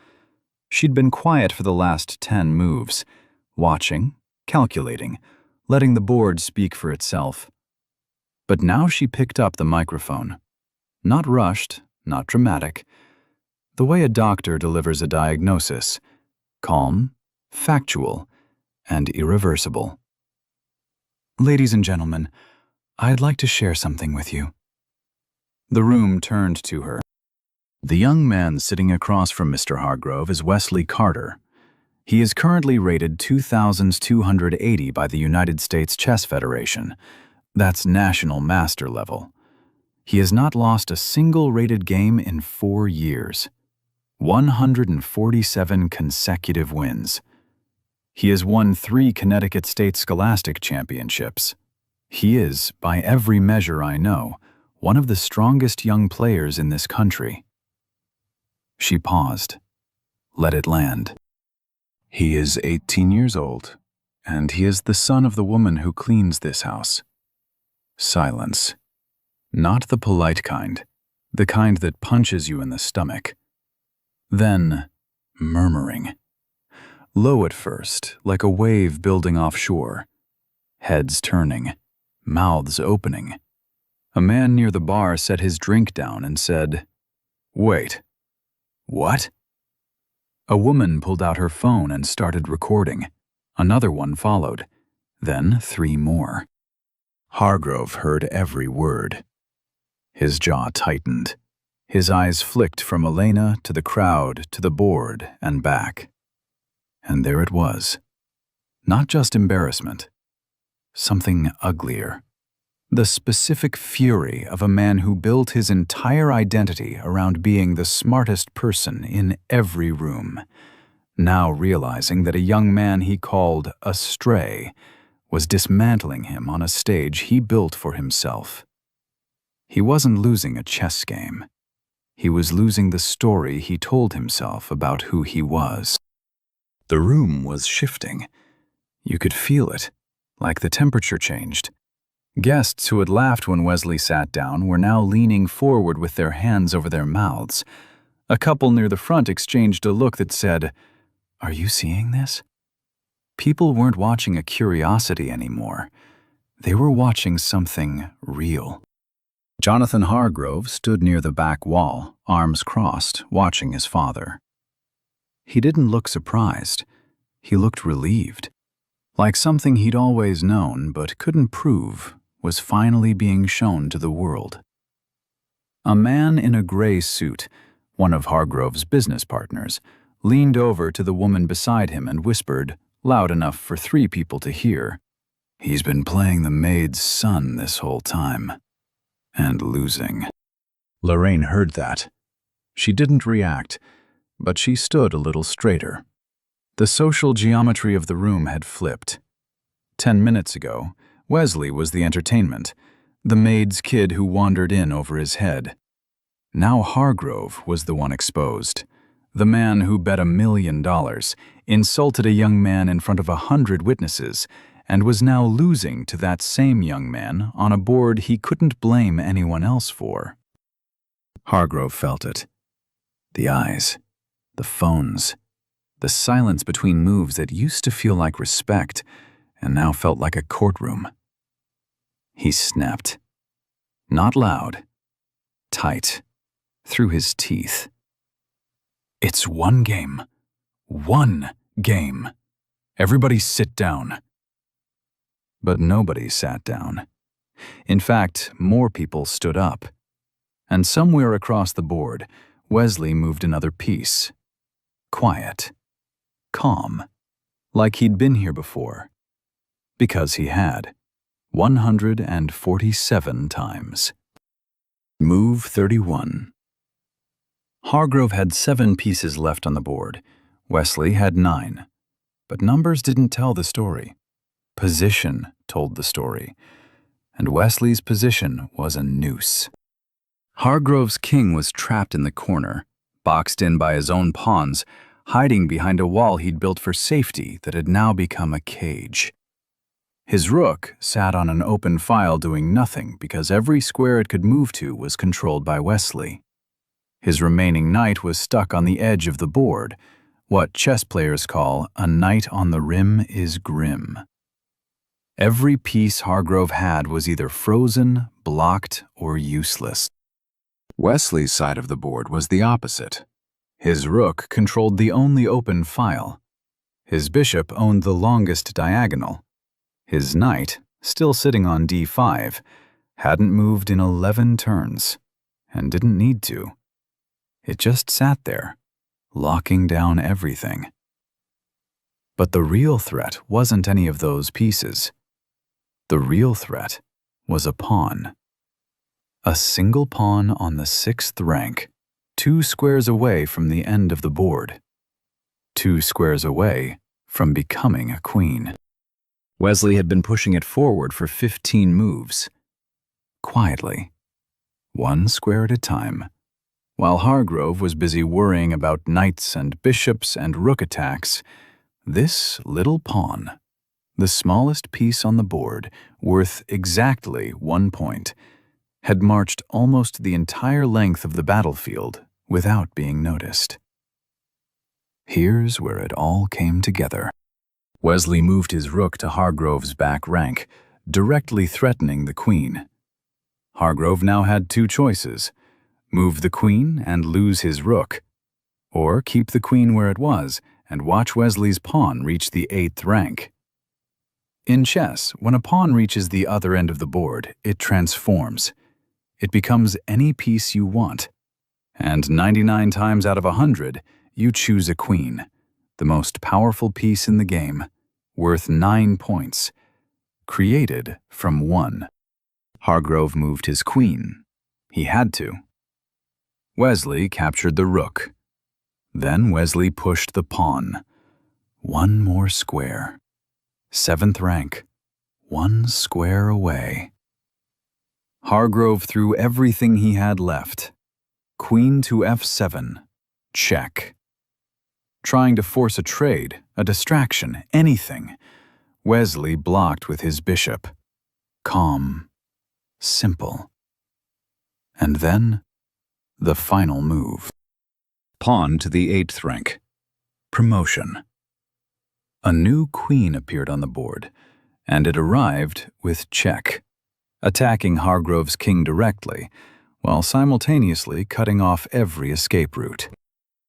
She'd been quiet for the last 10 moves, watching, calculating, letting the board speak for itself. But now she picked up the microphone. Not rushed, not dramatic. The way a doctor delivers a diagnosis: calm, factual, and irreversible. "Ladies and gentlemen, I'd like to share something with you." The room turned to her. The young man sitting across from Mr. Hargrove is Wesley Carter. He is currently rated 2,280 by the United States Chess Federation. That's national master level. He has not lost a single rated game in 4 years. 147 consecutive wins. He has won 3 Connecticut State Scholastic Championships. He is, by every measure I know, one of the strongest young players in this country. She paused. Let it land. He is 18 years old, and he is the son of the woman who cleans this house. Silence. Not the polite kind, the kind that punches you in the stomach. Then, murmuring. Low at first, like a wave building offshore. Heads turning, mouths opening. A man near the bar set his drink down and said, "Wait. What?" A woman pulled out her phone and started recording. Another one followed. Then 3 more. Hargrove heard every word. His jaw tightened. His eyes flicked from Elena to the crowd to the board and back. And there it was. Not just embarrassment. Something uglier. The specific fury of a man who built his entire identity around being the smartest person in every room, now realizing that a young man he called a stray was dismantling him on a stage he built for himself. He wasn't losing a chess game. He was losing the story he told himself about who he was. The room was shifting. You could feel it, like the temperature changed. Guests who had laughed when Wesley sat down were now leaning forward with their hands over their mouths. A couple near the front exchanged a look that said, "Are you seeing this?" People weren't watching a curiosity anymore. They were watching something real. Jonathan Hargrove stood near the back wall, arms crossed, watching his father. He didn't look surprised. He looked relieved. Like something he'd always known but couldn't prove was finally being shown to the world. A man in a gray suit, one of Hargrove's business partners, leaned over to the woman beside him and whispered, loud enough for 3 people to hear, "He's been playing the maid's son this whole time. And losing." Lorraine heard that. She didn't react, but she stood a little straighter. The social geometry of the room had flipped. 10 minutes ago, Wesley was the entertainment, the maid's kid who wandered in over his head. Now Hargrove was the one exposed, the man who bet $1 million, insulted a young man in front of 100 witnesses, and was now losing to that same young man on a board he couldn't blame anyone else for. Hargrove felt it. The eyes, the phones, the silence between moves that used to feel like respect and now felt like a courtroom. He snapped. Not loud, tight, through his teeth. "It's one game. One game. Everybody sit down." But nobody sat down. In fact, more people stood up. And somewhere across the board, Wesley moved another piece. Quiet. Calm. Like he'd been here before. Because he had. 147 times. Move 31. Hargrove had 7 pieces left on the board. Wesley had 9. But numbers didn't tell the story. Position told the story. and Wesley's position was a noose. Hargrove's king was trapped in the corner, boxed in by his own pawns, hiding behind a wall he'd built for safety that had now become a cage. His rook sat on an open file doing nothing because every square it could move to was controlled by Wesley. His remaining knight was stuck on the edge of the board, what chess players call a knight on the rim is grim. Every piece Hargrove had was either frozen, blocked, or useless. Wesley's side of the board was the opposite. His rook controlled the only open file. His bishop owned the longest diagonal. His knight, still sitting on d5, hadn't moved in 11 turns, and didn't need to. It just sat there, locking down everything. But the real threat wasn't any of those pieces. The real threat was a pawn. A single pawn on the 6th rank, 2 squares away from the end of the board. 2 squares away from becoming a queen. Wesley had been pushing it forward for 15 moves. Quietly, 1 square at a time, while Hargrove was busy worrying about knights and bishops and rook attacks, this little pawn, the smallest piece on the board, worth exactly 1 point, had marched almost the entire length of the battlefield without being noticed. Here's where it all came together. Wesley moved his rook to Hargrove's back rank, directly threatening the queen. Hargrove now had 2 choices: move the queen and lose his rook, or keep the queen where it was and watch Wesley's pawn reach the 8th rank. In chess, when a pawn reaches the other end of the board, it transforms. It becomes any piece you want. And 99 times out of 100, you choose a queen, the most powerful piece in the game, worth 9 points, created from 1. Hargrove moved his queen. He had to. Wesley captured the rook. Then Wesley pushed the pawn. 1 more square. 7th rank, 1 square away. Hargrove threw everything he had left. Queen to f7, check. Trying to force a trade, a distraction, anything, Wesley blocked with his bishop. Calm, simple. And then, the final move. Pawn to the 8th rank, promotion. A new queen appeared on the board, and it arrived with check, attacking Hargrove's king directly, while simultaneously cutting off every escape route.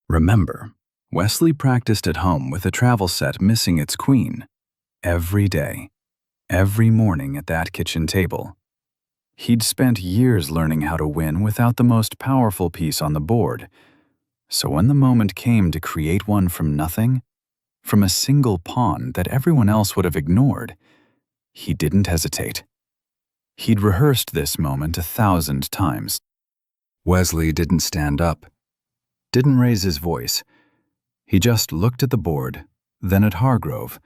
Remember, Wesley practiced at home with a travel set missing its queen. Every day, every morning at that kitchen table. He'd spent years learning how to win without the most powerful piece on the board. So when the moment came to create one from nothing, from a single pawn that everyone else would have ignored, he didn't hesitate. He'd rehearsed this moment 1,000 times. Wesley didn't stand up, didn't raise his voice. He just looked at the board, then at Hargrove,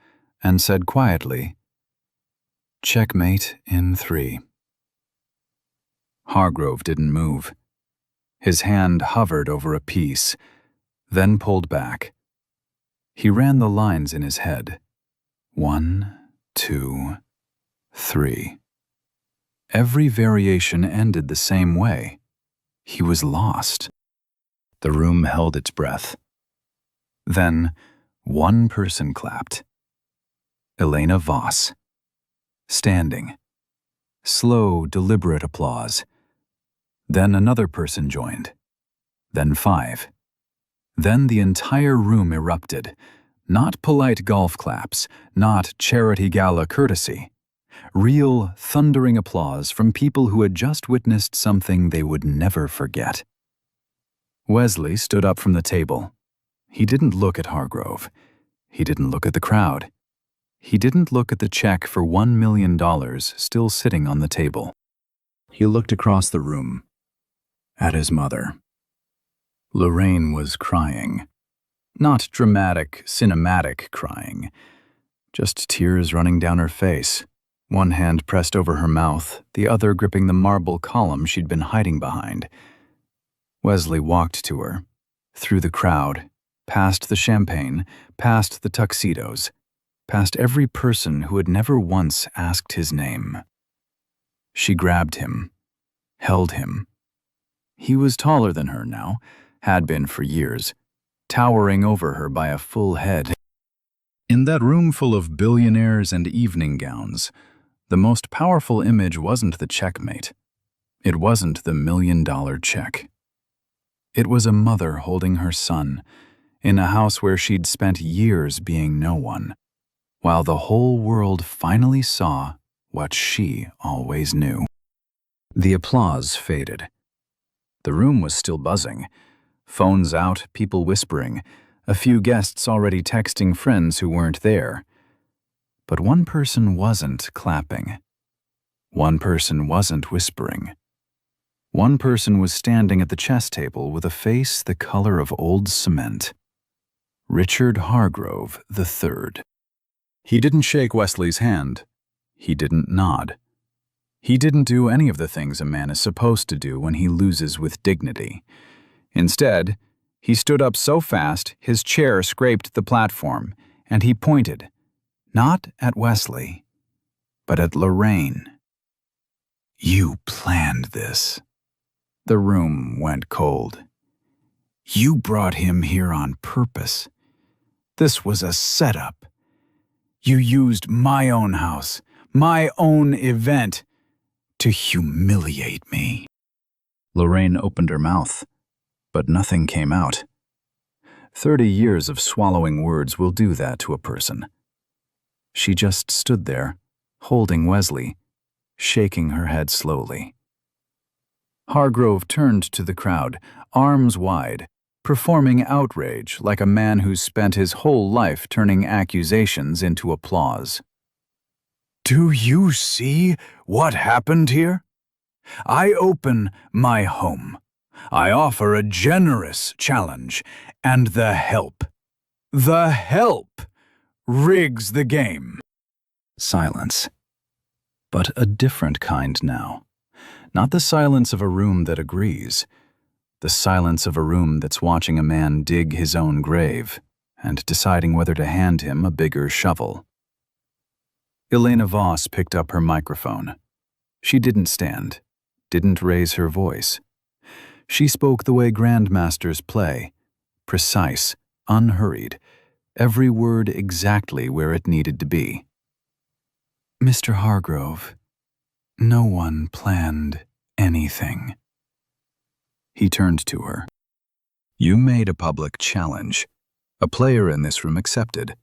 and said quietly, "Checkmate in 3. Hargrove didn't move. His hand hovered over a piece, then pulled back. He ran the lines in his head. 1, 2, 3. Every variation ended the same way. He was lost. The room held its breath. Then, one person clapped. Elena Voss. Standing. Slow, deliberate applause. Then another person joined. Then 5. Then the entire room erupted. Not polite golf claps, not charity gala courtesy. Real, thundering applause from people who had just witnessed something they would never forget. Wesley stood up from the table. He didn't look at Hargrove. He didn't look at the crowd. He didn't look at the check for $1 million still sitting on the table. He looked across the room, at his mother. Lorraine was crying. Not dramatic, cinematic crying. Just tears running down her face, one hand pressed over her mouth, the other gripping the marble column she'd been hiding behind. Wesley walked to her, through the crowd, past the champagne, past the tuxedos, past every person who had never once asked his name. She grabbed him, held him. He was taller than her now, had been for years, towering over her by a full head. In that room full of billionaires and evening gowns, the most powerful image wasn't the checkmate. It wasn't the $1 million check. It was a mother holding her son, in a house where she'd spent years being no one, while the whole world finally saw what she always knew. The applause faded. The room was still buzzing. Phones out, people whispering, a few guests already texting friends who weren't there. But one person wasn't clapping. One person wasn't whispering. One person was standing at the chess table with a face the color of old cement. Richard Hargrove III. He didn't shake Wesley's hand. He didn't nod. He didn't do any of the things a man is supposed to do when he loses with dignity. Instead, he stood up so fast his chair scraped the platform, and he pointed, not at Wesley, but at Lorraine. "You planned this." The room went cold. "You brought him here on purpose. This was a setup. You used my own house, my own event, to humiliate me." Lorraine opened her mouth, but nothing came out. 30 years of swallowing words will do that to a person. She just stood there, holding Wesley, shaking her head slowly. Hargrove turned to the crowd, arms wide, performing outrage like a man who's spent his whole life turning accusations into applause. "Do you see what happened here? I open my home. I offer a generous challenge, and the help rigs the game." Silence. But a different kind now. Not the silence of a room that agrees. The silence of a room that's watching a man dig his own grave and deciding whether to hand him a bigger shovel. Elena Voss picked up her microphone. She didn't stand, didn't raise her voice. She spoke the way grandmasters play, precise, unhurried, every word exactly where it needed to be. "Mr. Hargrove, no one planned anything." He turned to her. "You made a public challenge. A player in this room accepted.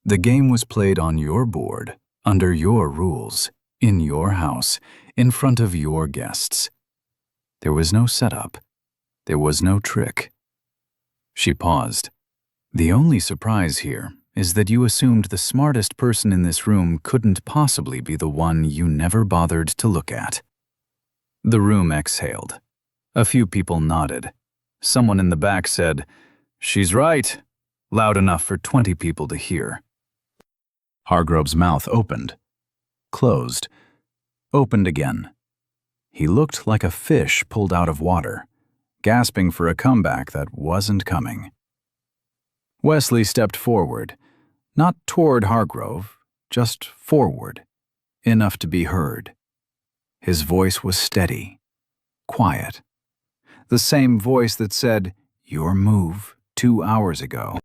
The game was played on your board, under your rules, in your house, in front of your guests. There was no setup. There was no trick." She paused. "The only surprise here is that you assumed the smartest person in this room couldn't possibly be the one you never bothered to look at." The room exhaled. A few people nodded. Someone in the back said, "She's right," loud enough for 20 people to hear. Hargrove's mouth opened, closed, opened again. He looked like a fish pulled out of water, gasping for a comeback that wasn't coming. Wesley stepped forward, not toward Hargrove, just forward, enough to be heard. His voice was steady, quiet. The same voice that said, "Your move 2 hours ago."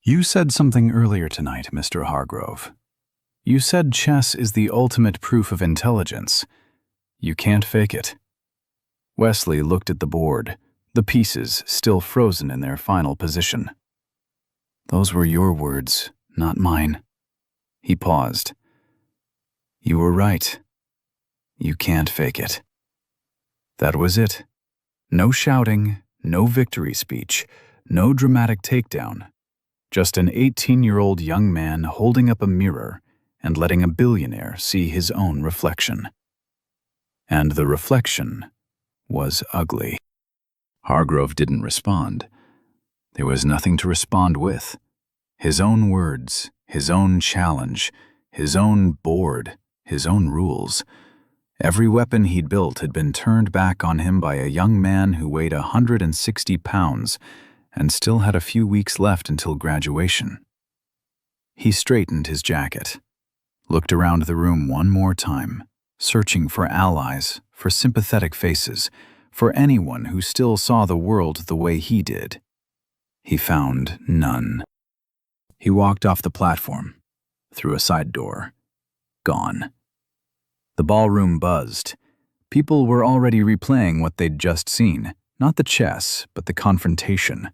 "You said something earlier tonight, Mr. Hargrove. You said chess is the ultimate proof of intelligence. You can't fake it." Wesley looked at the board, the pieces still frozen in their final position. "Those were your words, not mine." He paused. "You were right. You can't fake it." That was it. No shouting, no victory speech, no dramatic takedown. Just an 18-year-old young man holding up a mirror and letting a billionaire see his own reflection. And the reflection was ugly. Hargrove didn't respond. There was nothing to respond with. His own words, his own challenge, his own board, his own rules. Every weapon he'd built had been turned back on him by a young man who weighed 160 pounds and still had a few weeks left until graduation. He straightened his jacket, looked around the room one more time, searching for allies, for sympathetic faces, for anyone who still saw the world the way he did. He found none. He walked off the platform, through a side door. Gone. The ballroom buzzed. People were already replaying what they'd just seen, not the chess, but the confrontation.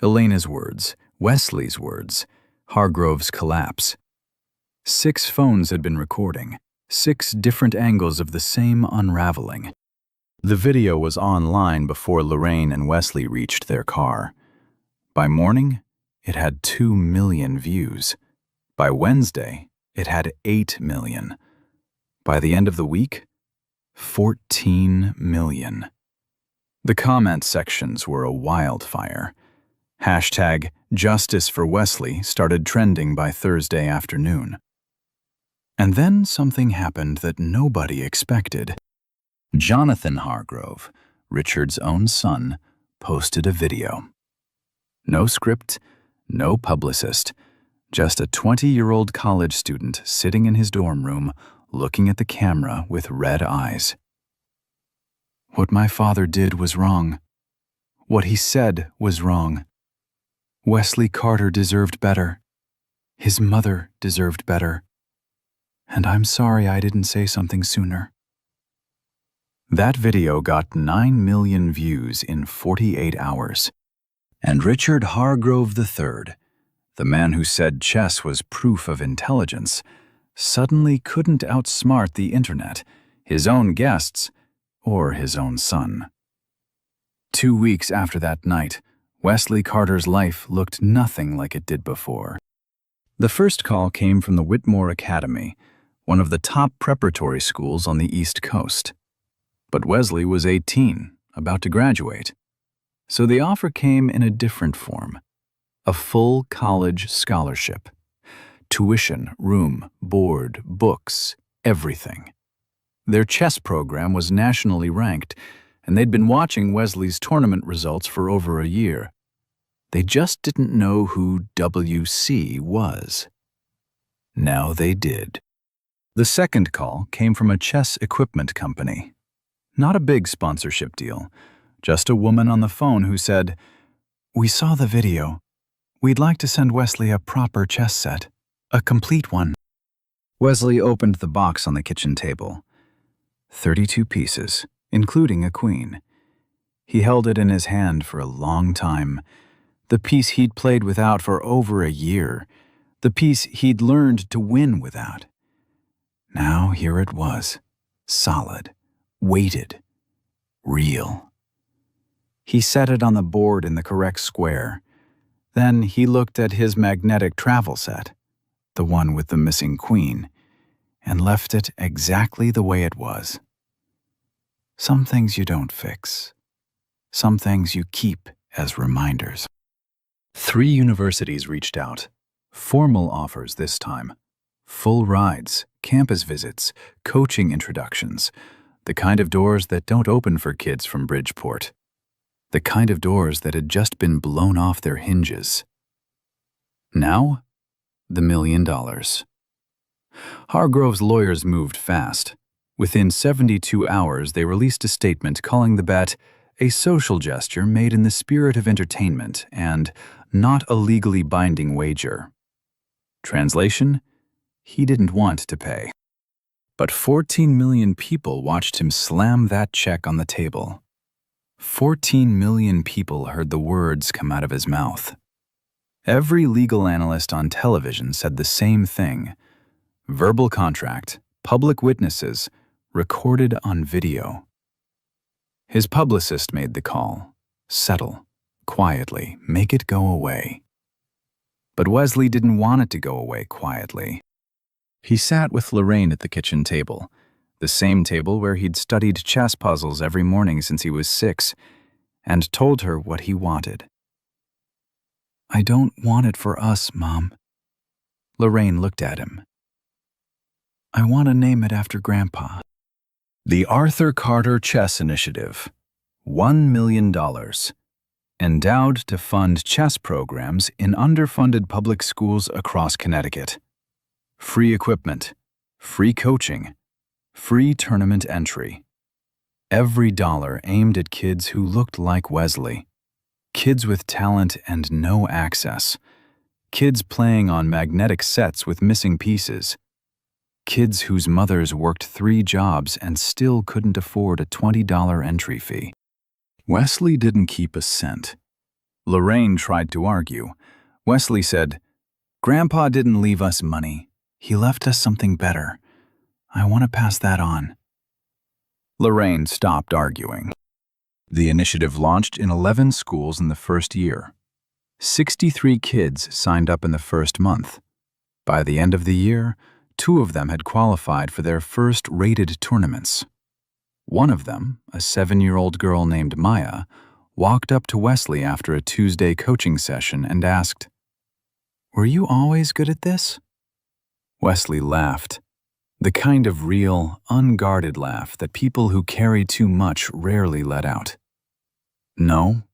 Elena's words, Wesley's words, Hargrove's collapse. 6 phones had been recording, 6 different angles of the same unraveling. The video was online before Lorraine and Wesley reached their car. By morning, it had 2 million views. By Wednesday, it had 8 million. By the end of the week, 14 million. The comment sections were a wildfire. Hashtag Justice for Wesley started trending by Thursday afternoon. And then something happened that nobody expected. Jonathan Hargrove, Richard's own son, posted a video. No script, no publicist, just a 20-year-old college student sitting in his dorm room, looking at the camera with red eyes. What my father did was wrong. What he said was wrong. Wesley Carter deserved better. His mother deserved better. And I'm sorry I didn't say something sooner. That video got 9 million views in 48 hours. And Richard Hargrove III, the man who said chess was proof of intelligence, suddenly couldn't outsmart the internet, his own guests, or his own son. 2 weeks after that night, Wesley Carter's life looked nothing like it did before. The first call came from the Whitmore Academy, one of the top preparatory schools on the East Coast. But Wesley was 18, about to graduate. So the offer came in a different form, a full college scholarship. Tuition, room, board, books, everything. Their chess program was nationally ranked, and they'd been watching Wesley's tournament results for over a year. They just didn't know who WC was. Now they did. The second call came from a chess equipment company. Not a big sponsorship deal, just a woman on the phone who said, "We saw the video. We'd like to send Wesley a proper chess set, a complete one." Wesley opened the box on the kitchen table. 32 pieces, including a queen. He held it in his hand for a long time. The piece he'd played without for over a year. The piece he'd learned to win without. Now here it was, solid, weighted, real. He set it on the board in the correct square. Then he looked at his magnetic travel set, the one with the missing queen, and left it exactly the way it was. Some things you don't fix. Some things you keep as reminders. 3 universities reached out. Formal offers this time. Full rides, campus visits, coaching introductions. The kind of doors that don't open for kids from Bridgeport. The kind of doors that had just been blown off their hinges. Now, the $1 million. Hargrove's lawyers moved fast. Within 72 hours, they released a statement calling the bet a social gesture made in the spirit of entertainment and not a legally binding wager. Translation: he didn't want to pay. But 14 million people watched him slam that check on the table. 14 million people heard the words come out of his mouth. Every legal analyst on television said the same thing. Verbal contract, public witnesses, recorded on video. His publicist made the call. Settle, quietly, make it go away. But Wesley didn't want it to go away quietly. He sat with Lorraine at the kitchen table, the same table where he'd studied chess puzzles every morning since he was 6, and told her what he wanted. "I don't want it for us, Mom." Lorraine looked at him. I want to name it after Grandpa. The Arthur Carter Chess Initiative. $1 million. Endowed to fund chess programs in underfunded public schools across Connecticut. Free equipment, free coaching, free tournament entry. Every dollar aimed at kids who looked like Wesley. Kids with talent and no access. Kids playing on magnetic sets with missing pieces. Kids whose mothers worked 3 jobs and still couldn't afford a $20 entry fee. Wesley didn't keep a cent. Lorraine tried to argue. Wesley said, "Grandpa didn't leave us money. He left us something better. I want to pass that on." Lorraine stopped arguing. The initiative launched in 11 schools in the first year. 63 kids signed up in the first month. By the end of the year, 2 of them had qualified for their first rated tournaments. One of them, a 7-year-old girl named Maya, walked up to Wesley after a Tuesday coaching session and asked, "Were you always good at this?" Wesley laughed, the kind of real, unguarded laugh that people who carry too much rarely let out. "No,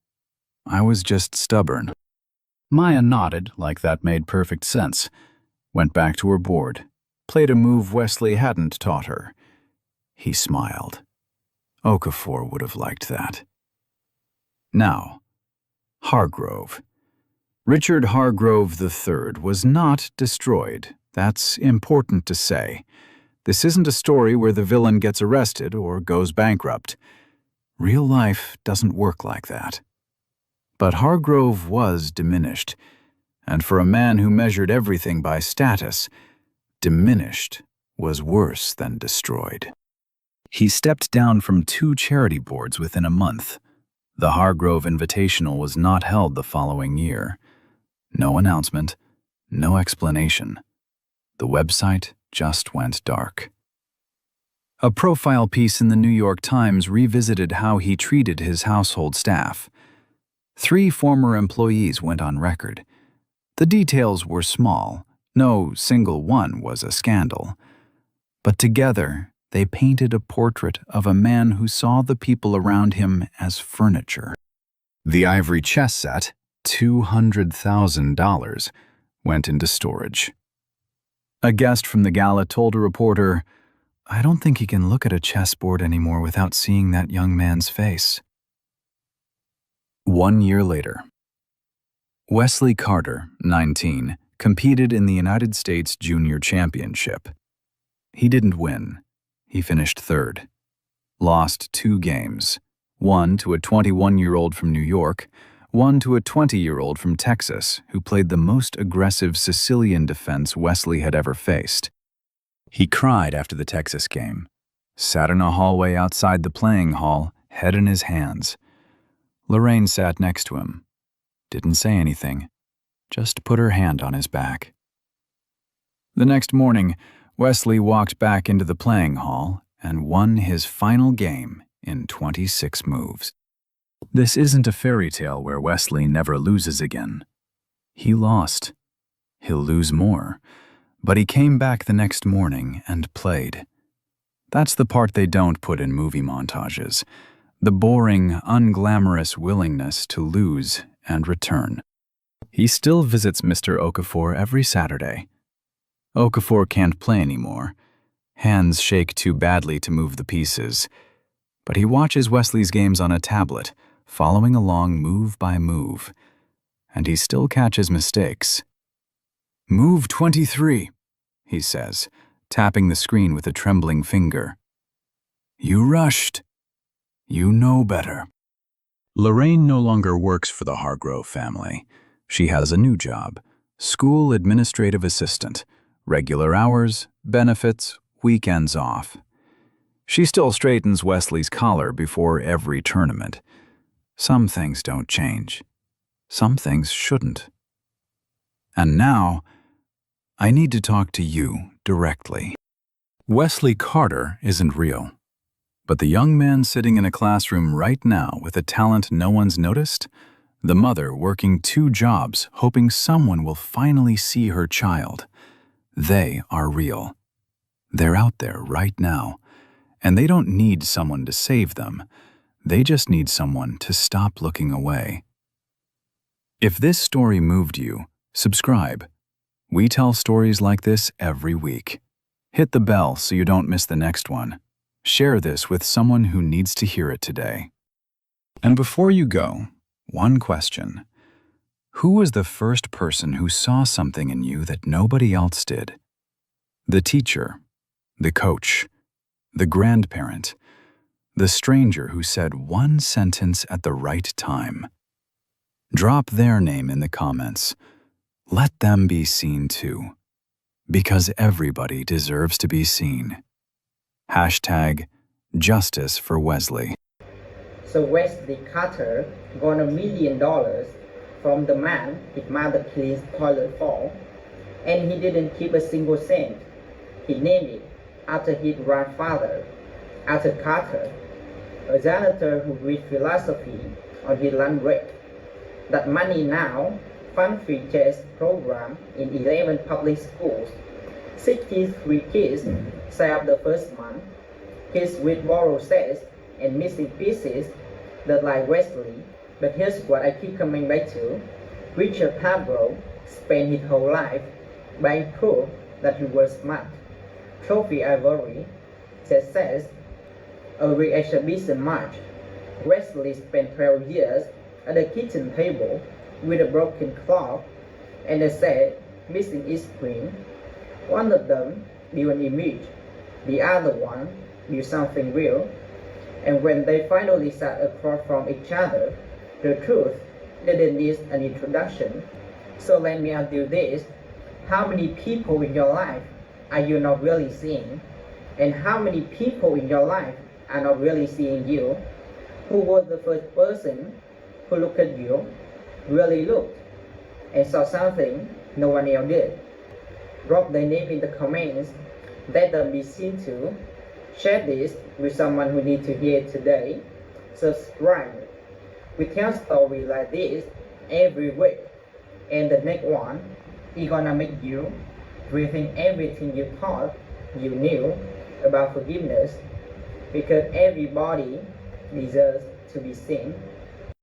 I was just stubborn." Maya nodded like that made perfect sense, went back to her board, played a move Wesley hadn't taught her. He smiled. Okafor would have liked that. Now, Hargrove. Richard Hargrove III was not destroyed. That's important to say. This isn't a story where the villain gets arrested or goes bankrupt. Real life doesn't work like that. But Hargrove was diminished, and for a man who measured everything by status, diminished was worse than destroyed. He stepped down from 2 charity boards within a month. The Hargrove Invitational was not held the following year. No announcement, no explanation. The website just went dark. A profile piece in the New York Times revisited how he treated his household staff. 3 former employees went on record. The details were small. No single one was a scandal. But together, they painted a portrait of a man who saw the people around him as furniture. The ivory chess set, $200,000, went into storage. A guest from the gala told a reporter, "I don't think he can look at a chessboard anymore without seeing that young man's face." 1 year later. Wesley Carter, 19, competed in the United States Junior Championship. He didn't win. He finished 3rd. Lost 2 games, one to a 21-year-old from New York, one to a 20-year-old from Texas who played the most aggressive Sicilian defense Wesley had ever faced. He cried after the Texas game, sat in a hallway outside the playing hall, head in his hands. Lorraine sat next to him, didn't say anything, just put her hand on his back. The next morning, Wesley walked back into the playing hall and won his final game in 26 moves. This isn't a fairy tale where Wesley never loses again. He lost. He'll lose more. But he came back the next morning and played. That's the part they don't put in movie montages. The boring, unglamorous willingness to lose and return. He still visits Mr. Okafor every Saturday. Okafor can't play anymore. Hands shake too badly to move the pieces. But he watches Wesley's games on a tablet, following along move by move. And he still catches mistakes. "Move 23, he says, tapping the screen with a trembling finger. "You rushed. You know better." Lorraine no longer works for the Hargrove family. She has a new job, school administrative assistant, regular hours, benefits, weekends off. She still straightens Wesley's collar before every tournament. Some things don't change. Some things shouldn't. And now, I need to talk to you directly. Wesley Carter isn't real. But the young man sitting in a classroom right now with a talent no one's noticed, the mother working 2 jobs hoping someone will finally see her child, they are real. They're out there right now, and they don't need someone to save them. They just need someone to stop looking away. If this story moved you, subscribe. We tell stories like this every week. Hit the bell so you don't miss the next one. Share this with someone who needs to hear it today. And before you go, one question. Who was the first person who saw something in you that nobody else did? The teacher, the coach, the grandparent, the stranger who said one sentence at the right time. Drop their name in the comments. Let them be seen too. Because everybody deserves to be seen. Hashtag Justice for Wesley. So Wesley Carter won $1 million from the man his mother cleans toilet for, and he didn't keep a single cent. He named it after his grandfather, Arthur Carter, a janitor who read philosophy on his lunch break. That money now funds free chess program in 11 public schools. 63 kids sign up the first month. Kids with borrowed sets and missing pieces that like Wesley. But here's what I keep coming back to. Richard Pablo spent his whole life buying proof that he was smart. Trophy ivory that says a re-exhibition march. Wesley spent 12 years at the kitchen table with a broken clock and a set missing its screen. One of them built an image, the other one built something real. And when they finally sat across from each other, the truth didn't need an introduction. So let me ask you this. How many people in your life are you not really seeing? And how many people in your life are not really seeing you? Who was the first person who looked at you, really looked, and saw something no one else did? Drop their name in the comments. Let them be seen too. Share this with someone who needs to hear it today. Subscribe. We tell stories like this every week, and the next one is gonna make you rethink everything you thought you knew about forgiveness, because everybody deserves to be seen.